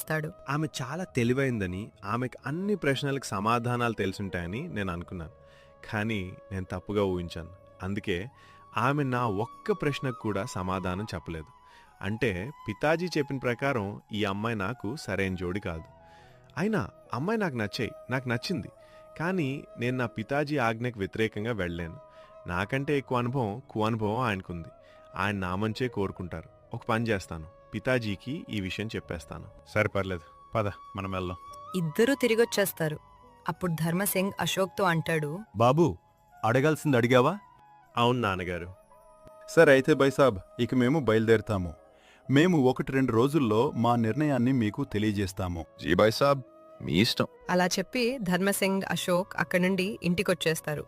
చేస్తాడు. ఆమె చాలా తెలివైందని, ఆమెకు అన్ని ప్రశ్నలకు సమాధానాలు తెలుసుంటాయని నేను అనుకున్నాను. కానీ నేను తప్పుగా ఊహించాను. అందుకే ఆమె నా ఒక్క ప్రశ్నకు కూడా సమాధానం చెప్పలేదు. అంటే పితాజీ చెప్పిన ప్రకారం ఈ అమ్మాయి నాకు సరైన జోడి కాదు. అయినా అమ్మాయి నాకు నచ్చింది. కానీ నేను నా పితాజీ ఆజ్ఞకు వ్యతిరేకంగా వెళ్ళలేను. నాకంటే ఎక్కువ అనుభవం ఆయనకుంది. ఆయన నా మంచే కోరుకుంటారు. ఒక పని చేస్తాను, పితాజీకి ఈ విషయం చెప్పేస్తాను. సరే పర్లేదు, పద మనం వెళ్దాం. ఇద్దరూ తిరిగొచ్చేస్తారు. అప్పుడు ధర్మసింగ్ అశోక్తో అంటాడు, బాబూ, అడగాల్సింది అడిగావా? అవును నాన్నగారు. సరే అయితే బైసాబ్, ఇక మేము బయలుదేరుతాము. మేము 1-2 రోజుల్లో మా నిర్ణయాన్ని మీకు తెలియజేస్తాము. జీ భాయ్ సాబ్, మీ ఇష్టం. అలా చెప్పి ధర్మసింగ్ అశోక్ అక్కడి నుండి ఇంటికొచ్చేస్తారు.